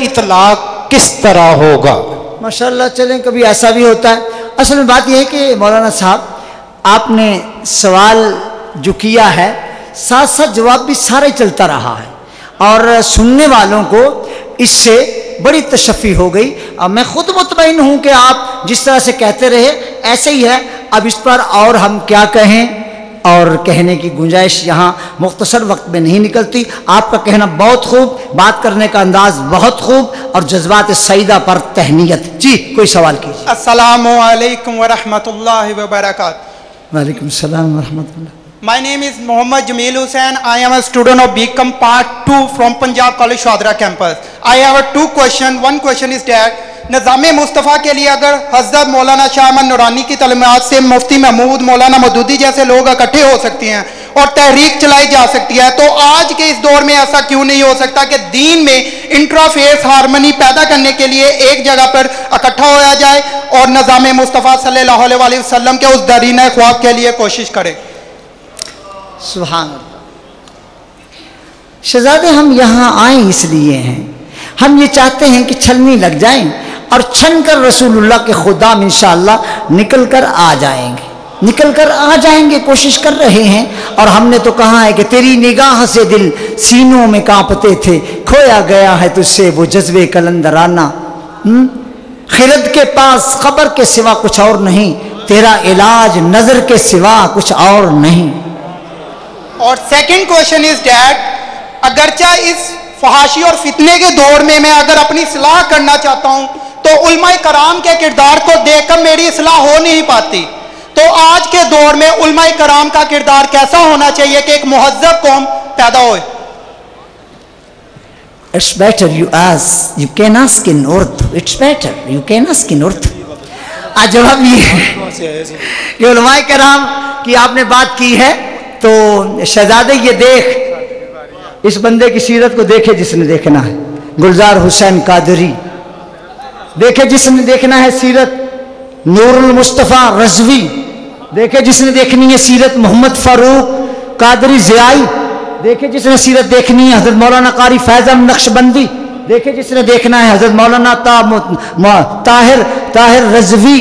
اطلاق کس طرح ہوگا؟ ماشاءاللہ، چلیں کبھی ایسا بھی ہوتا ہے. اصل میں بات یہ ہے کہ مولانا صاحب آپ نے سوال جو کیا ہے ساتھ ساتھ جواب بھی سارا ہی چلتا رہا ہے اور سننے والوں کو اس سے بڑی تشفی ہو گئی. اور میں خود مطمئن ہوں کہ آپ جس طرح سے کہتے رہے ایسے ہی ہے. اب اس پر اور ہم کیا کہیں، اور کہنے کی گنجائش یہاں مختصر وقت میں نہیں نکلتی. آپ کا کہنا بہت خوب، بات کرنے کا انداز بہت خوب، اور جذبات سعیدہ پر تہنیت. جی کوئی سوال کیجیے. السلام علیکم ورحمۃ اللہ وبرکاتہ. وعلیکم السلام ورحمۃ اللہ. My name is Mohammad Jamil Hussain. I am a student of BCom Part 2 from Punjab College Shadra campus. I have two questions. One question is that نظام مصطفیٰ کے لیے اگر حضرت مولانا شاہ احمد نورانی کی تعلیمات سے مفتی محمود، مولانا مودودی جیسے لوگ اکٹھے ہو سکتے ہیں اور تحریک چلائی جا سکتی ہے، تو آج کے اس دور میں ایسا کیوں نہیں ہو سکتا کہ دین میں انٹرافیس ہارمنی پیدا کرنے کے لیے ایک جگہ پر اکٹھا ہوا جائے اور نظام مصطفیٰ صلی اللہ علیہ وسلم کے اس درینہ خواب کے لیے کوشش کرے؟ سبحان اللہ. شہزادے ہم یہاں آئیں اس لیے ہیں، ہم یہ چاہتے ہیں کہ چھلنی لگ جائیں اور چھن کر رسول اللہ کے خدام انشاءاللہ نکل کر آ جائیں گے. کوشش کر رہے ہیں. اور ہم نے تو کہا ہے کہ تیری نگاہ سے دل سینوں میں کانپتے تھے، کھویا گیا ہے تجھ سے وہ جذبے کلندرانہ. خرد کے پاس خبر کے سوا کچھ اور نہیں، تیرا علاج نظر کے سوا کچھ اور نہیں. اور سیکنڈ کوشچن از دیٹ اگرچہ اس فحاشی اور فتنے کے دور میں میں اگر اپنی اصلاح کرنا چاہتا ہوں تو علماء کرام کے کردار کو دیکھ کر میری اصلاح ہو نہیں پاتی، تو آج کے دور میں علماء کرام کا کردار کیسا ہونا چاہیے کہ ایک مہذب قوم پیدا ہوئے؟ It's better you can ask in Urdu. It's better you can ask in Urdu. جواب یہ ہے کہ علماء کرام کی آپ نے بات کی ہے تو شہزادے یہ دیکھ، اس بندے کی سیرت کو دیکھے جس نے دیکھنا ہے. گلزار حسین قادری دیکھے جس نے دیکھنا ہے سیرت. نور المصطفیٰ رضوی دیکھے جس نے دیکھنی ہے سیرت. محمد فاروق قادری ضیائی دیکھے جس نے سیرت دیکھنی ہے. حضرت مولانا قاری فیض احمد نقشبندی دیکھے جس نے دیکھنا ہے. حضرت مولانا طاہر رضوی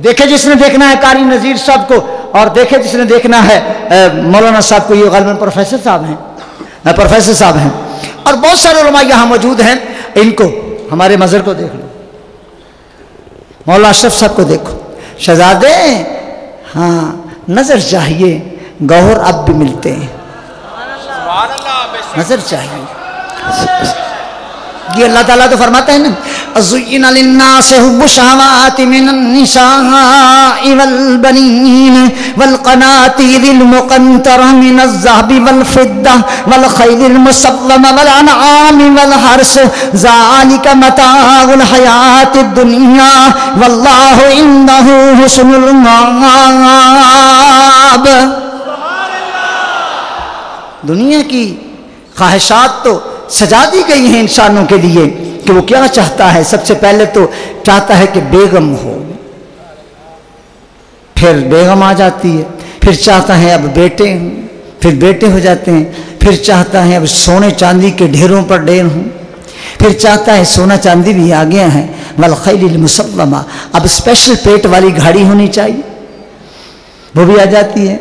دیکھے جس نے دیکھنا ہے قاری نذیر صاحب کو، اور دیکھے جس نے دیکھنا ہے مولانا صاحب کو. یہ غالباً پروفیسر صاحب ہیں اور بہت سارے علماء یہاں موجود ہیں. ان کو ہمارے مظہر کو دیکھ لو، مولانا اشرف صاحب کو دیکھو. شہزادے ہاں نظر چاہیے، گوہر اب بھی ملتے ہیں. نظر چاہیے. یہ اللہ تعالیٰ تو فرماتا ہے نا زُيِّنَ لِلنَّاسِ حُبُّ الشَّهَوَاتِ مِنَ النِّسَاءِ وَالْبَنِينَ وَالْقَنَاطِيرِ الْمُقَنطَرَةِ مِنَ الذَّهَبِ وَالْفِضَّةِ وَالْخَيْلِ الْمُسَوَّمَةِ وَالْأَنْعَامِ وَالْحَرْثِ ذَلِكَ مَتَاعُ الْحَيَاةِ الدُّنْيَا وَاللَّهُ عِندَهُ حُسْنُ الْمَآبِ. دنیا کی خواہشات تو سجا دی گئی ہیں انسانوں کے لیے کہ وہ کیا چاہتا ہے. سب سے پہلے تو چاہتا ہے کہ بیگم ہو، پھر بیگم آ جاتی ہے، پھر چاہتا ہے اب بیٹے ہوں، پھر بیٹے ہو جاتے ہیں، پھر چاہتا ہے اب سونے چاندی کے ڈھیروں پر ڈھیر ہوں، پھر چاہتا ہے سونا چاندی بھی آ گیا ہے. والخیل المسومہ، اب اسپیشل پیٹ والی گاڑی ہونی چاہیے، وہ بھی آ جاتی ہے.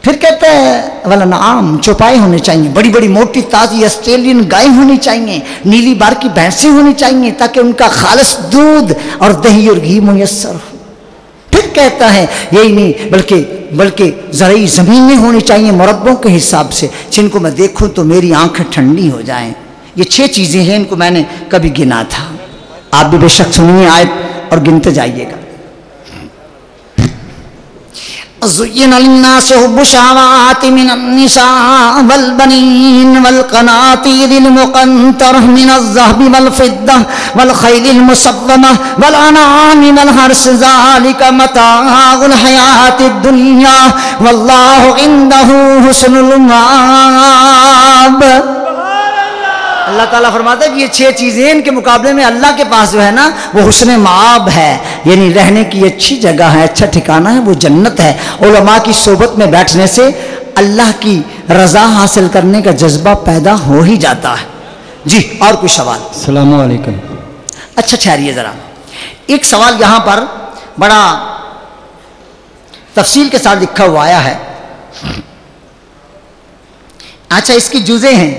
پھر کہتا ہے والانعام، چوپائے ہونے چاہیے، بڑی بڑی موٹی تازی آسٹریلین گائے ہونی چاہیے، نیلی بار کی بھینسیں ہونی چاہیے تاکہ ان کا خالص دودھ اور دہی اور گھی میسر ہو. پھر کہتا ہے یہی نہیں بلکہ زرعی زمینیں ہونی چاہیے مربوں کے حساب سے، جن کو میں دیکھوں تو میری آنکھیں ٹھنڈی ہو جائیں. یہ 6 چیزیں ہیں، ان کو میں نے کبھی گنا تھا. آپ بھی بے شک سنیے آیت اور گنتے جائیے گا. زُيِّنَ لِلنَّاسِ حُبُّ الشَّهَوَاتِ مِنَ النِّسَاءِ وَالْبَنِينَ وَالْقَنَاطِيرِ الْمُقَنطَرَةِ مِنَ الذَّهَبِ وَالْفِضَّةِ وَالْخَيْلِ الْمُسَوَّمَةِ وَالْأَنْعَامِ وَالْحَرْثِ ذَلِكَ مَتَاعُ الْحَيَاةِ الدُّنْيَا وَاللَّهُ عِندَهُ حُسْنُ الْمَآبِ. اللہ تعالیٰ فرماتا ہے کہ یہ 6 چیزیں ان کے مقابلے میں اللہ کے پاس جو ہے نا وہ حسن معاب ہے، یعنی رہنے کی اچھی جگہ ہے، اچھا ٹھکانہ ہے، وہ جنت ہے. علماء کی صحبت میں بیٹھنے سے اللہ کی رضا حاصل کرنے کا جذبہ پیدا ہو ہی جاتا ہے. جی اور کوئی سوال؟ السلام علیکم. اچھا ٹھہریے ذرا، ایک سوال یہاں پر بڑا تفصیل کے ساتھ لکھا ہوا آیا ہے. اچھا اس کی جزیں ہیں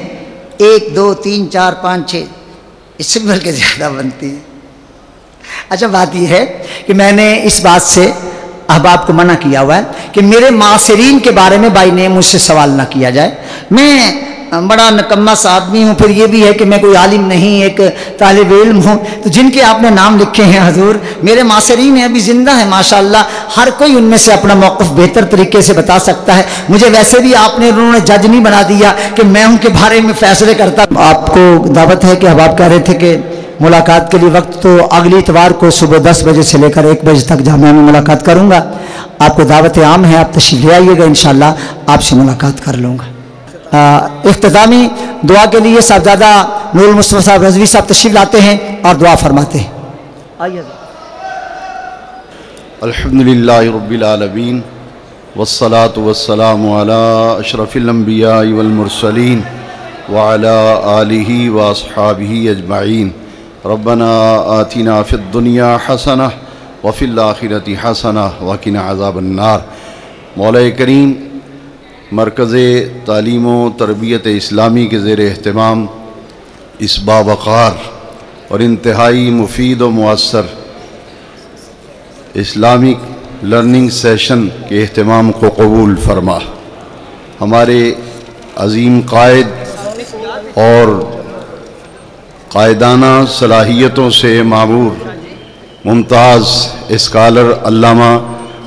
1 2 3 4 5 6، اس سے بھی بلکہ زیادہ بنتی ہیں. اچھا بات یہ ہے کہ میں نے اس بات سے احباب کو منع کیا ہوا ہے کہ میرے معاصرین کے بارے میں بائی نیم مجھ سے سوال نہ کیا جائے. میں بڑا نکما سا آدمی ہوں، پھر یہ بھی ہے کہ میں کوئی عالم نہیں، ایک طالب علم ہوں. تو جن کے آپ نے نام لکھے ہیں حضور میرے معاصرین ہیں، ابھی زندہ ہیں ماشاءاللہ، ہر کوئی ان میں سے اپنا موقف بہتر طریقے سے بتا سکتا ہے. مجھے ویسے بھی آپ نے انہوں نے جج نہیں بنا دیا کہ میں ان کے بارے میں فیصلے کرتا. آپ کو دعوت ہے کہ احباب کہہ رہے تھے کہ ملاقات کے لیے وقت، تو اگلی اتوار کو صبح 10 بجے سے لے کر 1 بجے تک جامعہ میں ملاقات کروں گا. آپ کو دعوت عام ہے، آپ تشریف لے آئیے گا، انشاءاللہ آپ سے ملاقات کر لوں گا. اختتامی دعا کے لیے صاحبزادہ نور المصطفیٰ صاحب رضوی صاحب تشریف لاتے ہیں اور دعا فرماتے ہیں. آئیے. الحمدللہ رب العالمین والصلاة والسلام علی اشرف الانبیاء والمرسلین وعلی آلہ واصحابہ اجمعین. ربنا آتنا فی الدنیا حسنہ وفی الآخرۃ حسنہ وقنا عذاب النار. مولا کریم مرکز تعلیم و تربیت اسلامی کے زیر اہتمام اس باوقار اور انتہائی مفید و مؤثر اسلامک لرننگ سیشن کے اہتمام کو قبول فرما. ہمارے عظیم قائد اور قائدانہ صلاحیتوں سے معمور ممتاز اسکالر علامہ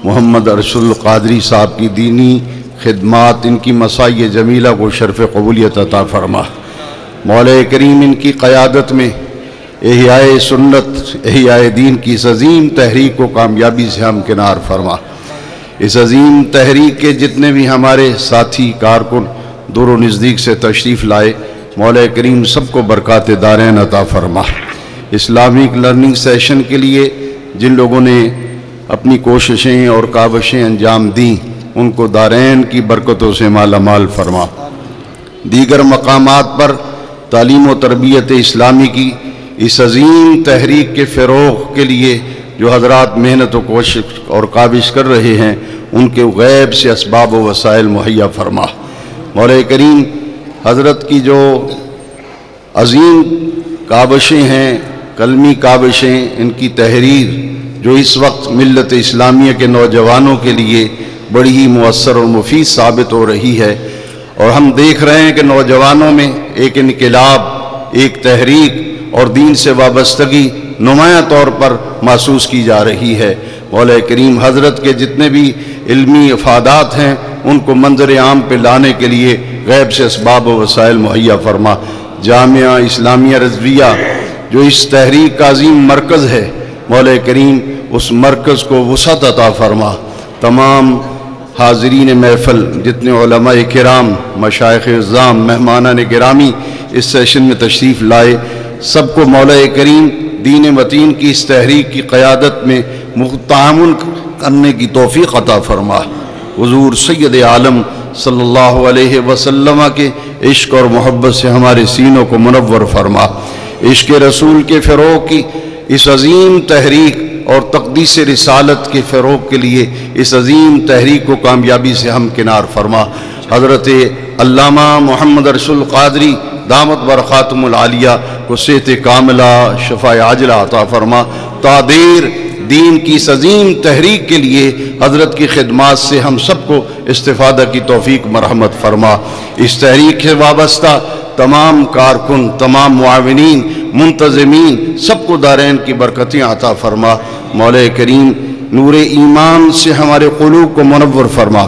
محمد ارشد القادری صاحب کی دینی خدمات، ان کی مساعی جمیلہ کو شرف قبولیت عطا فرما. مولا کریم ان کی قیادت میں احیاء سنت، احیاء دین کی اس عظیم تحریک کو کامیابی سے ہمکنار فرما. اس عظیم تحریک کے جتنے بھی ہمارے ساتھی کارکن دور و نزدیک سے تشریف لائے، مولا کریم سب کو برکات دارین عطا فرما. اسلامک لرننگ سیشن کے لیے جن لوگوں نے اپنی کوششیں اور کاوشیں انجام دیں، ان کو دارین کی برکتوں سے مالا مال فرما. دیگر مقامات پر تعلیم و تربیت اسلامی کی اس عظیم تحریک کے فروغ کے لیے جو حضرات محنت و کوشش اور کاوش کر رہے ہیں، ان کے غیب سے اسباب و وسائل مہیا فرما. مولا کریم حضرت کی جو عظیم کاوشیں ہیں، کلمی کاوشیں، ان کی تحریر جو اس وقت ملت اسلامیہ کے نوجوانوں کے لیے بڑی ہی مؤثر اور مفید ثابت ہو رہی ہے، اور ہم دیکھ رہے ہیں کہ نوجوانوں میں ایک انقلاب، ایک تحریک اور دین سے وابستگی نمایاں طور پر محسوس کی جا رہی ہے. مولا کریم حضرت کے جتنے بھی علمی افادات ہیں ان کو منظر عام پہ لانے کے لیے غیب سے اسباب و وسائل مہیا فرما. جامعہ اسلامیہ رضویہ جو اس تحریک کا عظیم مرکز ہے، مولا کریم اس مرکز کو وسعت عطا فرما. تمام حاضرین محفل، جتنے علماء کرام، مشائخ اعظام، مہمانان گرامی اس سیشن میں تشریف لائے، سب کو مولا کریم دین متین کی اس تحریک کی قیادت میں تعاون کرنے کی توفیق عطا فرما. حضور سید عالم صلی اللہ علیہ وسلم کے عشق اور محبت سے ہمارے سینوں کو منور فرما. عشق رسول کے فروغ کی اس عظیم تحریک اور تقدیس رسالت کے فروغ کے لیے اس عظیم تحریک کو کامیابی سے ہمکنار فرما. حضرت علامہ محمد ارشد القادری دامت برکاتہم العالیہ کو صحت کاملہ، شفاء عاجلہ عطا فرما. تعدیر دین کی اس عظیم تحریک کے لیے حضرت کی خدمات سے ہم سب کو استفادہ کی توفیق مرحمت فرما. اس تحریک سے وابستہ تمام کارکن، تمام معاونین، منتظمین، سب کو دارین کی برکتیں عطا فرما. مولا کریم نور ایمان سے ہمارے قلوب کو منور فرما.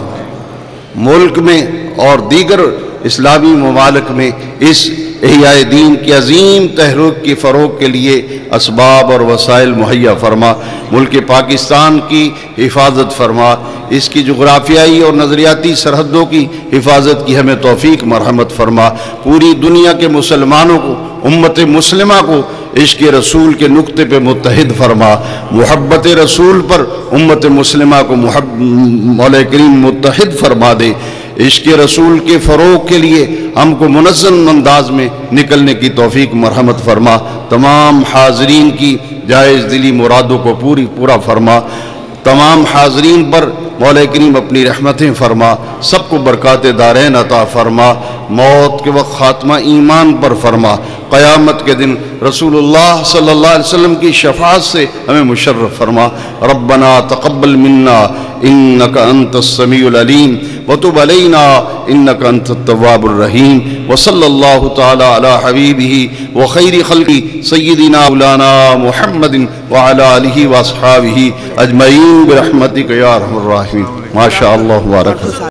ملک میں اور دیگر اسلامی ممالک میں اس احیاء دین کی عظیم تحریک کی فروغ کے لیے اسباب اور وسائل مہیا فرما. ملک پاکستان کی حفاظت فرما. اس کی جغرافیائی اور نظریاتی سرحدوں کی حفاظت کی ہمیں توفیق مرحمت فرما. پوری دنیا کے مسلمانوں کو، امت مسلمہ کو عشق رسول کے نقطے پہ متحد فرما. محبت رسول پر امت مسلمہ کو مولا کریم متحد فرما دے. عشق رسول کے فروغ کے لیے ہم کو منظم انداز میں نکلنے کی توفیق مرحمت فرما، تمام حاضرین کی جائز دلی مرادوں کو پورا فرما، تمام حاضرین پر مولا کریم اپنی رحمتیں فرما، سب کو برکات دارین عطا فرما، موت کے وقت خاتمہ ایمان پر فرما، قیامت کے دن رسول اللہ صلی اللہ علیہ وسلم کی شفاعت سے ہمیں مشرف فرما۔ ربنا تقبل منا انک انت السمیع العلیم وتب علینا انک انت التواب الرحیم، وصلی اللہ تعالی علی حبیبہ وخیر خلقہ سیدنا مولانا محمد وعلی آلہ واصحابہ اجمعین برحمتک یا ارحم الراحمین۔ ما شاء اللہ بارک۔